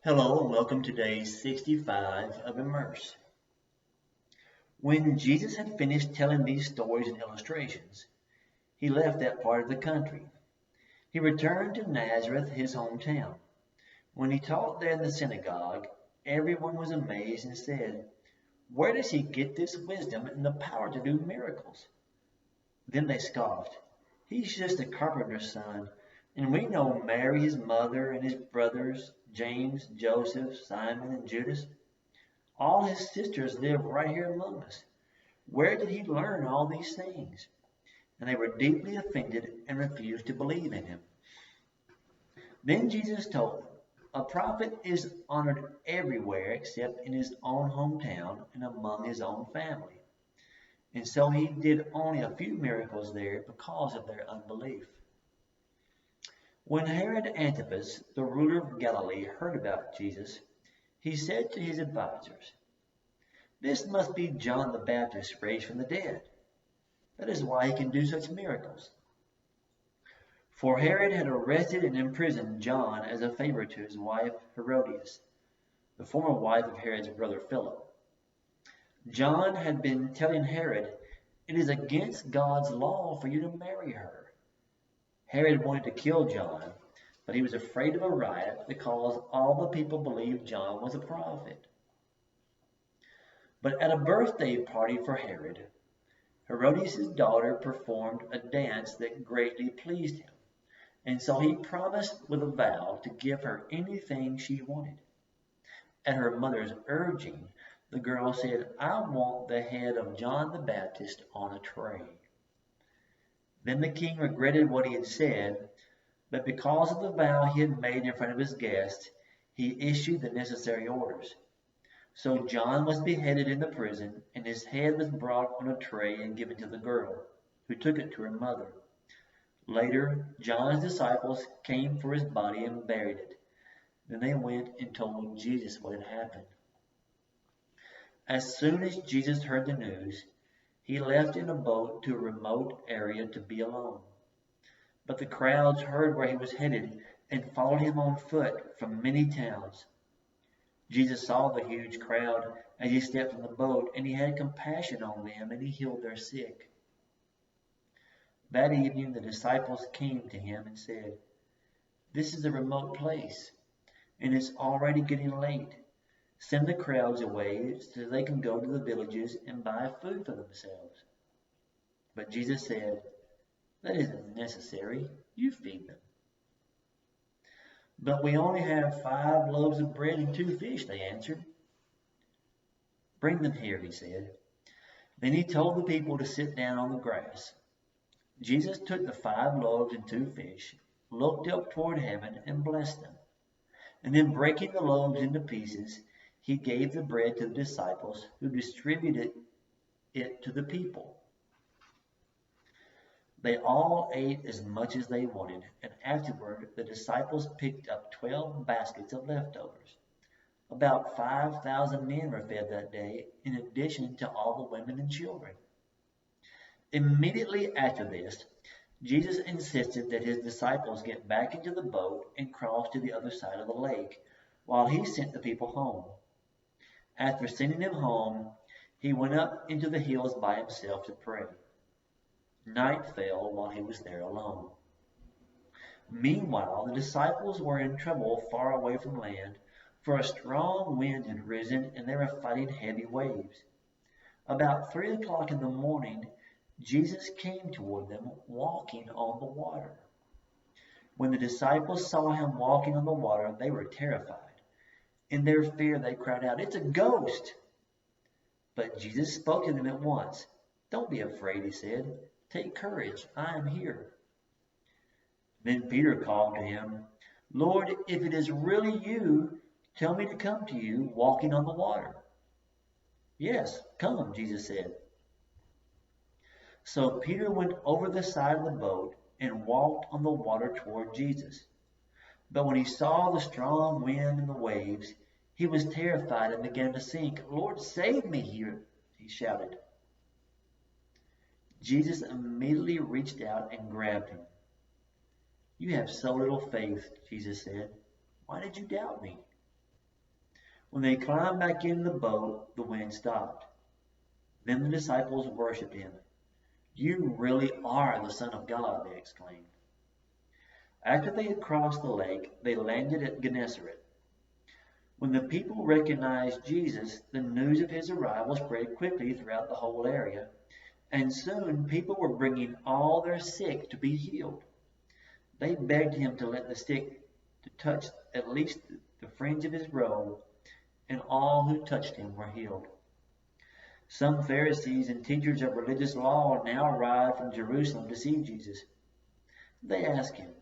Hello and welcome to day 65 of Immerse. When Jesus had finished telling these stories and illustrations, he left that part of the country. He returned to Nazareth, his hometown. When he taught there in the synagogue, everyone was amazed and said, "Where does he get this wisdom and the power to do miracles?" Then they scoffed. "He's just a carpenter's son, and we know Mary, his mother, and his brothers, James, Joseph, Simon, and Judas. All his sisters live right here among us. Where did he learn all these things?" And they were deeply offended and refused to believe in him. Then Jesus told them, "A prophet is honored everywhere except in his own hometown and among his own family." And so he did only a few miracles there because of their unbelief. When Herod Antipas, the ruler of Galilee, heard about Jesus, he said to his advisers, "This must be John the Baptist raised from the dead. That is why he can do such miracles." For Herod had arrested and imprisoned John as a favor to his wife Herodias, the former wife of Herod's brother Philip. John had been telling Herod, "It is against God's law for you to marry her." Herod wanted to kill John, but he was afraid of a riot because all the people believed John was a prophet. But at a birthday party for Herod, Herodias' daughter performed a dance that greatly pleased him, and so he promised with a vow to give her anything she wanted. At her mother's urging, the girl said, "I want the head of John the Baptist on a tray." Then the king regretted what he had said, but because of the vow he had made in front of his guests, he issued the necessary orders. So John was beheaded in the prison, and his head was brought on a tray and given to the girl, who took it to her mother. Later, John's disciples came for his body and buried it. Then they went and told Jesus what had happened. As soon as Jesus heard the news, he left in a boat to a remote area to be alone. But the crowds heard where he was headed and followed him on foot from many towns. Jesus saw the huge crowd as he stepped from the boat, and he had compassion on them, and he healed their sick. That evening the disciples came to him and said, "This is a remote place, and it's already getting late. Send the crowds away so they can go to the villages and buy food for themselves." But Jesus said, "That isn't necessary. You feed them." "But we only have 5 loaves of bread and 2 fish," they answered. "Bring them here," he said. Then he told the people to sit down on the grass. Jesus took the 5 loaves and 2 fish, looked up toward heaven, and blessed them. And then breaking the loaves into pieces, he gave the bread to the disciples, who distributed it to the people. They all ate as much as they wanted, and afterward the disciples picked up 12 baskets of leftovers. About 5,000 men were fed that day, in addition to all the women and children. Immediately after this, Jesus insisted that his disciples get back into the boat and cross to the other side of the lake, while he sent the people home. After sending them home, he went up into the hills by himself to pray. Night fell while he was there alone. Meanwhile, the disciples were in trouble far away from land, for a strong wind had risen and they were fighting heavy waves. About 3 o'clock in the morning, Jesus came toward them walking on the water. When the disciples saw him walking on the water, they were terrified. In their fear, they cried out, "It's a ghost!" But Jesus spoke to them at once. "Don't be afraid," he said. "Take courage, I am here." Then Peter called to him, "Lord, if it is really you, tell me to come to you walking on the water." "Yes, come," Jesus said. So Peter went over the side of the boat and walked on the water toward Jesus. But when he saw the strong wind and the waves, he was terrified and began to sink. "Lord, save me," he shouted. Jesus immediately reached out and grabbed him. "You have so little faith," Jesus said. "Why did you doubt me?" When they climbed back in the boat, the wind stopped. Then the disciples worshipped him. "You really are the Son of God," they exclaimed. After they had crossed the lake, they landed at Gennesaret. When the people recognized Jesus, the news of his arrival spread quickly throughout the whole area, and soon people were bringing all their sick to be healed. They begged him to let the sick to touch at least the fringe of his robe, and all who touched him were healed. Some Pharisees and teachers of religious law now arrived from Jerusalem to see Jesus. They asked him,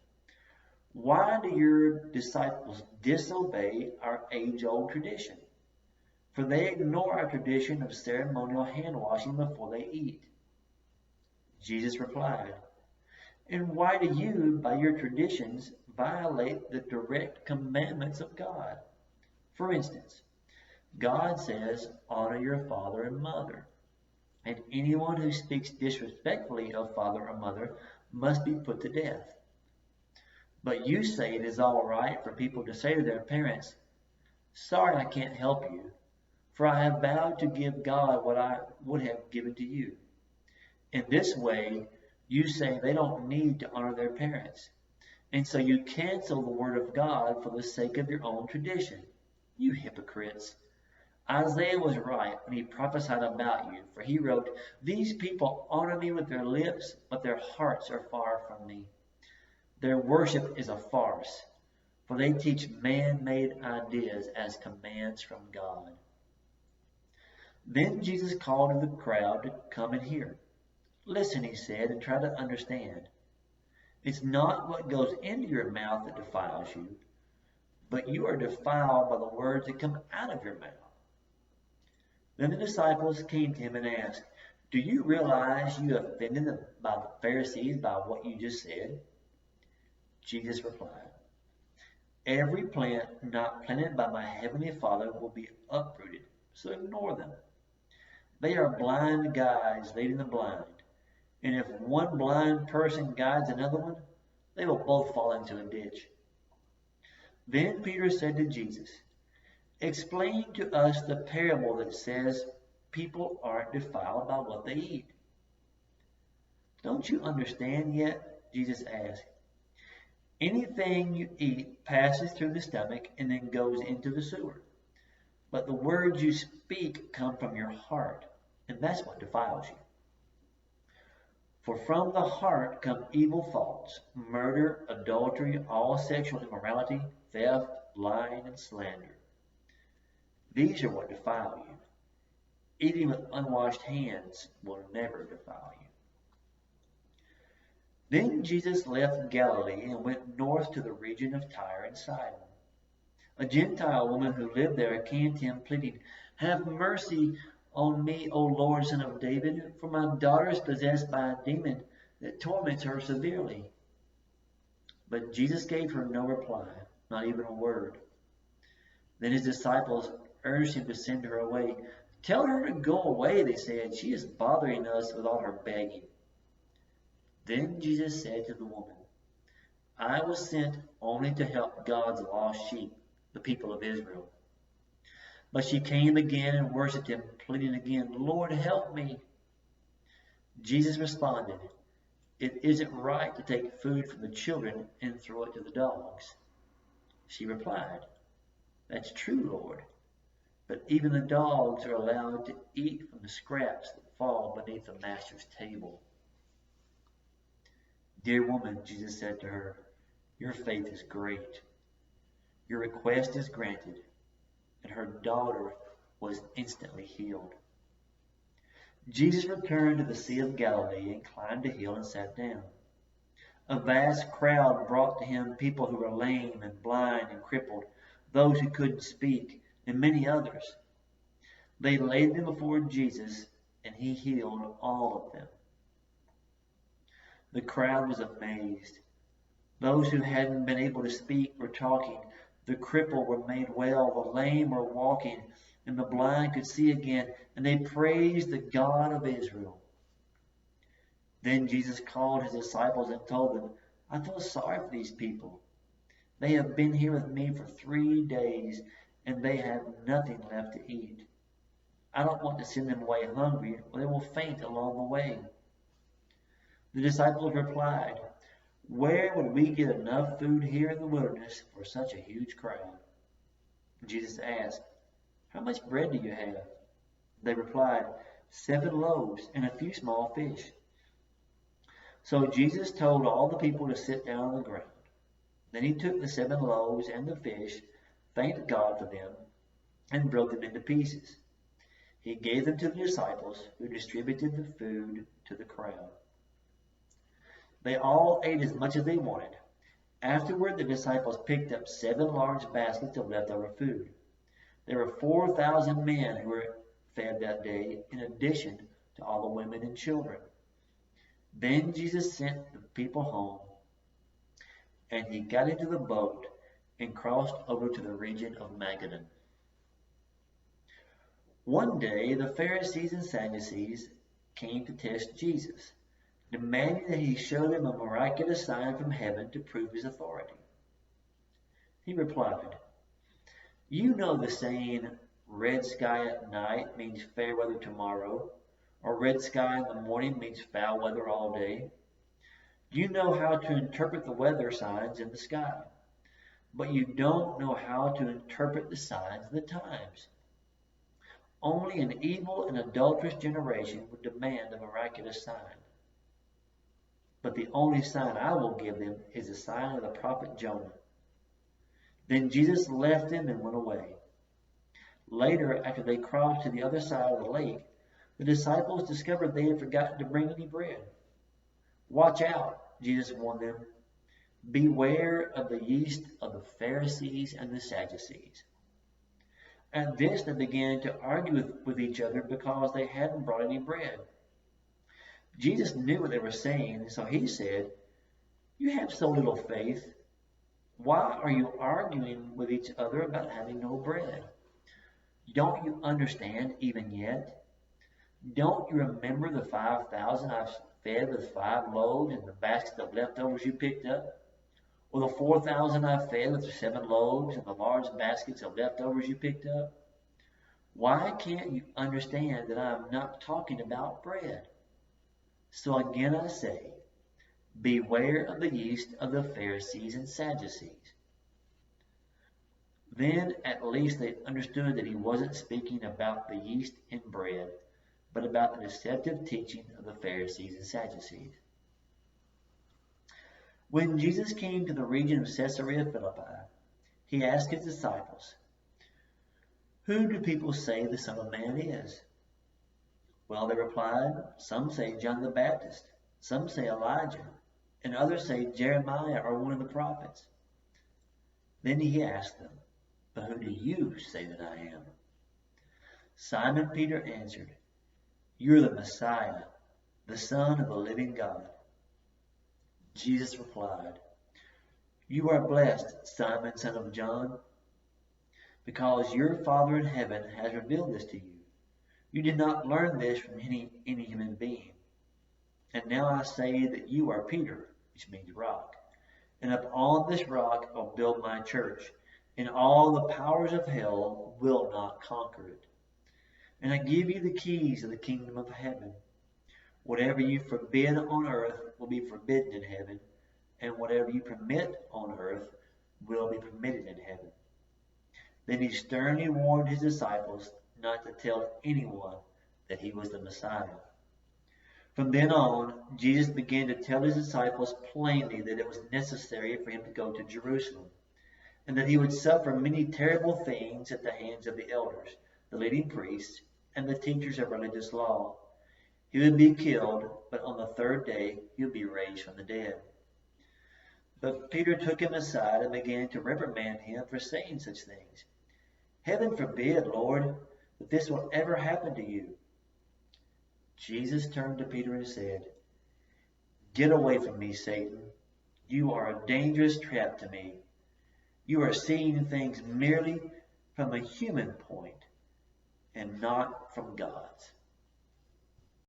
"Why do your disciples disobey our age-old tradition?" For they ignore our tradition of ceremonial hand-washing before they eat. Jesus replied, "And why do you, by your traditions, violate the direct commandments of God? For instance, God says, 'Honor your father and mother,' and anyone who speaks disrespectfully of father or mother must be put to death. But you say it is all right for people to say to their parents, 'Sorry, I can't help you, for I have vowed to give God what I would have given to you.' In this way, you say they don't need to honor their parents, and so you cancel the word of God for the sake of your own tradition. You hypocrites! Isaiah was right when he prophesied about you, for he wrote, 'These people honor me with their lips, but their hearts are far from me. Their worship is a farce, for they teach man-made ideas as commands from God.'" Then Jesus called to the crowd to come and hear. "Listen," he said, "and try to understand. It's not what goes into your mouth that defiles you, but you are defiled by the words that come out of your mouth." Then the disciples came to him and asked, "Do you realize you offended the Pharisees by what you just said?" Jesus replied, "Every plant not planted by my heavenly Father will be uprooted, so ignore them. They are blind guides leading the blind, and if one blind person guides another one, they will both fall into a ditch." Then Peter said to Jesus, "Explain to us the parable that says people aren't defiled by what they eat." "Don't you understand yet?" Jesus asked. "Anything you eat passes through the stomach and then goes into the sewer. But the words you speak come from your heart, and that's what defiles you. For from the heart come evil thoughts, murder, adultery, all sexual immorality, theft, lying, and slander. These are what defile you. Eating with unwashed hands will never defile you." Then Jesus left Galilee and went north to the region of Tyre and Sidon. A Gentile woman who lived there came to him pleading, "Have mercy on me, O Lord, Son of David, for my daughter is possessed by a demon that torments her severely." But Jesus gave her no reply, not even a word. Then his disciples urged him to send her away. "Tell her to go away," they said. "She is bothering us with all her begging." Then Jesus said to the woman, "I was sent only to help God's lost sheep, the people of Israel." But she came again and worshipped him, pleading again, "Lord, help me." Jesus responded, "It isn't right to take food from the children and throw it to the dogs." She replied, "That's true, Lord, but even the dogs are allowed to eat from the scraps that fall beneath the master's table." "Dear woman," Jesus said to her, "your faith is great. Your request is granted." And her daughter was instantly healed. Jesus returned to the Sea of Galilee and climbed a hill and sat down. A vast crowd brought to him people who were lame and blind and crippled, those who couldn't speak, and many others. They laid them before Jesus, and he healed all of them. The crowd was amazed. Those who hadn't been able to speak were talking. The crippled were made well, the lame were walking, and the blind could see again, and they praised the God of Israel. Then Jesus called his disciples and told them, "I feel sorry for these people. They have been here with me for 3 days, and they have nothing left to eat. I don't want to send them away hungry, or they will faint along the way." The disciples replied, "Where would we get enough food here in the wilderness for such a huge crowd?" Jesus asked, "How much bread do you have?" They replied, 7 loaves and a few small fish. So Jesus told all the people to sit down on the ground. Then he took the 7 loaves and the fish, thanked God for them, and broke them into pieces. He gave them to the disciples, who distributed the food to the crowd. They all ate as much as they wanted. Afterward, the disciples picked up 7 large baskets of leftover food. There were 4,000 men who were fed that day, in addition to all the women and children. Then Jesus sent the people home, and he got into the boat and crossed over to the region of Magadan. One day, the Pharisees and Sadducees came to test Jesus, demanding that he show them a miraculous sign from heaven to prove his authority. He replied, "You know the saying, 'Red sky at night means fair weather tomorrow,' or 'red sky in the morning means foul weather all day.' You know how to interpret the weather signs in the sky, but you don't know how to interpret the signs of the times. Only an evil and adulterous generation would demand a miraculous sign. But the only sign I will give them is the sign of the prophet Jonah." Then Jesus left them and went away. Later, after they crossed to the other side of the lake, the disciples discovered they had forgotten to bring any bread. "Watch out," Jesus warned them. "Beware of the yeast of the Pharisees and the Sadducees." At this, they began to argue with each other because they hadn't brought any bread. Jesus knew what they were saying, so he said, "You have so little faith. Why are you arguing with each other about having no bread? Don't you understand even yet? Don't you remember the 5,000 I've fed with 5 loaves and the basket of leftovers you picked up? Or the 4,000 I fed with 7 loaves and the large baskets of leftovers you picked up? Why can't you understand that I'm not talking about bread? So again I say, beware of the yeast of the Pharisees and Sadducees." Then at least they understood that he wasn't speaking about the yeast in bread, but about the deceptive teaching of the Pharisees and Sadducees. When Jesus came to the region of Caesarea Philippi, he asked his disciples, "Who do people say the Son of Man is?" "Well," they replied, "some say John the Baptist, some say Elijah, and others say Jeremiah or one of the prophets." Then he asked them, "But who do you say that I am?" Simon Peter answered, "You're the Messiah, the Son of the living God." Jesus replied, "You are blessed, Simon, son of John, because your Father in heaven has revealed this to you. You did not learn this from any human being. And now I say that you are Peter," which means rock, "and upon this rock I'll build my church, and all the powers of hell will not conquer it. And I give you the keys of the kingdom of heaven. Whatever you forbid on earth will be forbidden in heaven, and whatever you permit on earth will be permitted in heaven." Then he sternly warned his disciples not to tell anyone that he was the Messiah. From then on, Jesus began to tell his disciples plainly that it was necessary for him to go to Jerusalem, and that he would suffer many terrible things at the hands of the elders, the leading priests, and the teachers of religious law. He would be killed, but on the 3rd day he would be raised from the dead. But Peter took him aside and began to reprimand him for saying such things. "Heaven forbid, Lord, that this will ever happen to you." Jesus turned to Peter and said, "Get away from me, Satan. You are a dangerous trap to me. You are seeing things merely from a human point and not from God's."